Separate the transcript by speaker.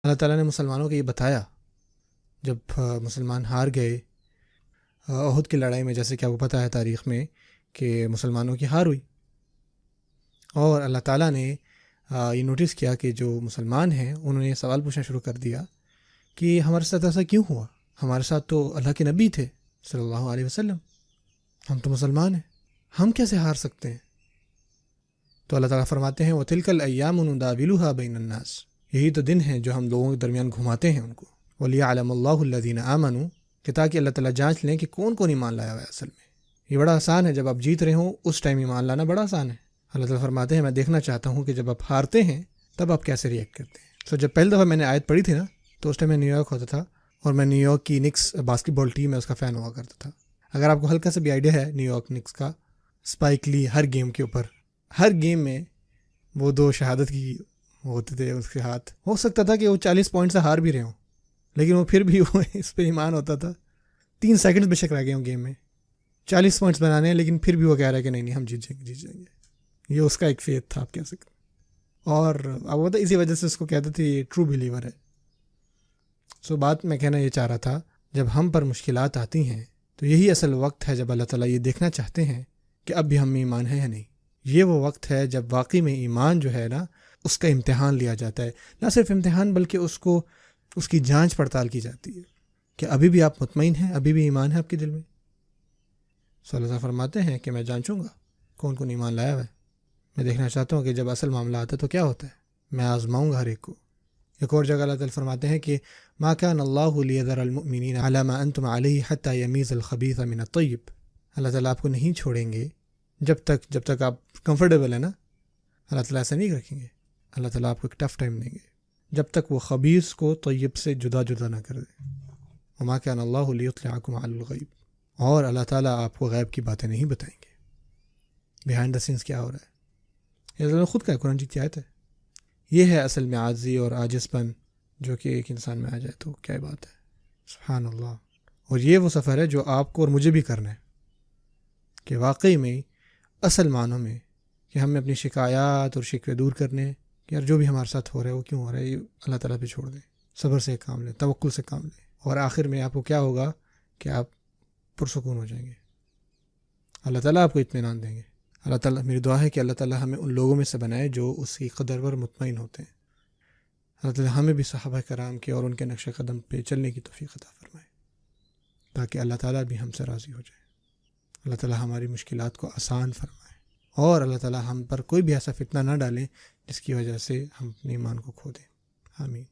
Speaker 1: اللہ تعالیٰ نے مسلمانوں کو یہ بتایا جب مسلمان ہار گئے احد کی لڑائی میں، جیسے کہ آپ کو پتہ ہے تاریخ میں کہ مسلمانوں کی ہار ہوئی، اور اللہ تعالیٰ نے یہ نوٹس کیا کہ جو مسلمان ہیں انہوں نے یہ سوال پوچھنا شروع کر دیا کہ ہمارے ساتھ ایسا کیوں ہوا؟ ہمارے ساتھ تو اللہ کے نبی تھے صلی اللہ علیہ وسلم، ہم تو مسلمان ہیں، ہم کیسے ہار سکتے ہیں؟ تو اللہ تعالیٰ فرماتے ہیں وَتِلْكَ الْأَيَّامُ نُدَاوِلُهَا بَيْنَ النَّاسِ، یہی تو دن ہیں جو ہم لوگوں کے درمیان گھماتے ہیں ان کو، وَلِيَعْلَمَ اللَّهُ الَّذِينَ آمَنُوا، کہ تاکہ اللہ تعالیٰ جانچ لیں کہ کون کون ایمان لایا ہوا ہے اصل میں۔ یہ بڑا آسان ہے، جب آپ جیت رہے ہوں اس ٹائم ایمان لانا بڑا آسان ہے۔ اللہ تعالیٰ فرماتے ہیں میں دیکھنا چاہتا ہوں کہ جب آپ ہارتے ہیں تب آپ کیسے ریئیکٹ کرتے ہیں۔ جب پہلی دفعہ میں نے آیت پڑھی تھی نا، تو اس ٹائم میں نیو یارک ہوتا تھا، اور میں نیو یارک کی نکس باسکٹ بال ٹیم ہے اس کا فین ہوا کرتا تھا۔ اگر آپ کو ہلکا سا بھی آئیڈیا ہے نیو یارک نکس کا، اسپائک لی ہر گیم کے اوپر، ہر گیم میں وہ 2 شہادت کی ہوتے تھے اس کے ہاتھ، ہو سکتا تھا کہ وہ 40 پوائنٹ سے ہار بھی رہے ہوں، لیکن وہ پھر بھی وہ اس پہ ایمان ہوتا تھا۔ 3 سیکنڈ بے شک رہ گئے ہوں گیم میں، 40 پوائنٹس بنانے ہیں، لیکن پھر بھی وہ کہہ رہا ہے کہ نہیں ہم جیت جائیں گے۔ یہ اس کا ایک فیتھ تھا آپ کہہ سکتے، اور اب وہ تو اسی وجہ سے اس کو کہتے تھے یہ ٹرو بلیور ہے۔ بات میں کہنا یہ چاہ رہا تھا، جب ہم پر مشکلات آتی ہیں تو یہی اصل وقت ہے جب اللہ تعالیٰ یہ دیکھنا چاہتے ہیں کہ اب بھی ہم میں ایمان ہے یا نہیں۔ یہ وہ وقت ہے جب واقعی میں ایمان جو ہے نا اس کا امتحان لیا جاتا ہے، نہ صرف امتحان بلکہ اس کی جانچ پڑتال کی جاتی ہے کہ ابھی بھی آپ مطمئن ہیں، ابھی بھی ایمان ہے آپ کے دل میں۔ اللہ تعالیٰ فرماتے ہیں کہ میں جانچوں گا کون کون ایمان لایا ہوا ہے، میں دیکھنا چاہتا ہوں کہ جب اصل معاملہ آتا ہے تو کیا ہوتا ہے، میں آزماؤں گا ہر ایک کو۔ ایک اور جگہ اللہ تعالیٰ فرماتے ہیں کہ ما كان اللہ لیذر المؤمنین علی ما انتم علیہ حتی یمیز الخبیث من الطیب، اللہ تعالیٰ آپ کو نہیں چھوڑیں گے جب تک آپ کمفرٹیبل ہیں نا، اللہ تعالیٰ ایسا نہیں رکھیں گے، اللہ تعالیٰ آپ کو ایک ٹف ٹائم دیں گے جب تک وہ خبیث کو طیب سے جدا نہ کر دے۔ وما كان اللہ لیطلعکم علی الغیب، اور اللہ تعالیٰ آپ کو غیب کی باتیں نہیں بتائیں گے، بیہائنڈ دا سینس کیا ہو رہا ہے۔ یہ اللہ خود کا قرآن کی آیت ہے۔ یہ ہے اصل میں عاجزی اور عاجز پن جو کہ ایک انسان میں آ جائے تو کیا بات ہے، سبحان اللہ۔ اور یہ وہ سفر ہے جو آپ کو اور مجھے بھی کرنا ہے، کہ واقعی میں اصل معنوں میں کہ ہمیں اپنی شکایات اور شکوے دور کرنے کہ یار جو بھی ہمارے ساتھ ہو رہا ہے وہ کیوں ہو رہا ہے، یہ اللہ تعالیٰ پہ چھوڑ دیں، صبر سے کام لیں، توکل سے کام لیں، اور آخر میں آپ کو کیا ہوگا کہ آپ پرسکون ہو جائیں گے، اللہ تعالیٰ آپ کو اطمینان دیں گے۔ اللہ تعالیٰ، میری دعا ہے کہ اللہ تعالیٰ ہمیں ان لوگوں میں سے بنائے جو اس کی قدر پر مطمئن ہوتے ہیں۔ اللہ تعالیٰ ہمیں بھی صحابہ کرام کے اور ان کے نقش قدم پہ چلنے کی توفیق عطا فرمائے، تاکہ اللہ تعالیٰ بھی ہم سے راضی ہو جائے، اللہ تعالیٰ ہماری مشکلات کو آسان فرمائے، اور اللہ تعالیٰ ہم پر کوئی بھی ایسا فتنہ نہ ڈالیں جس کی وجہ سے ہم اپنے ایمان کو کھو دیں۔ آمین۔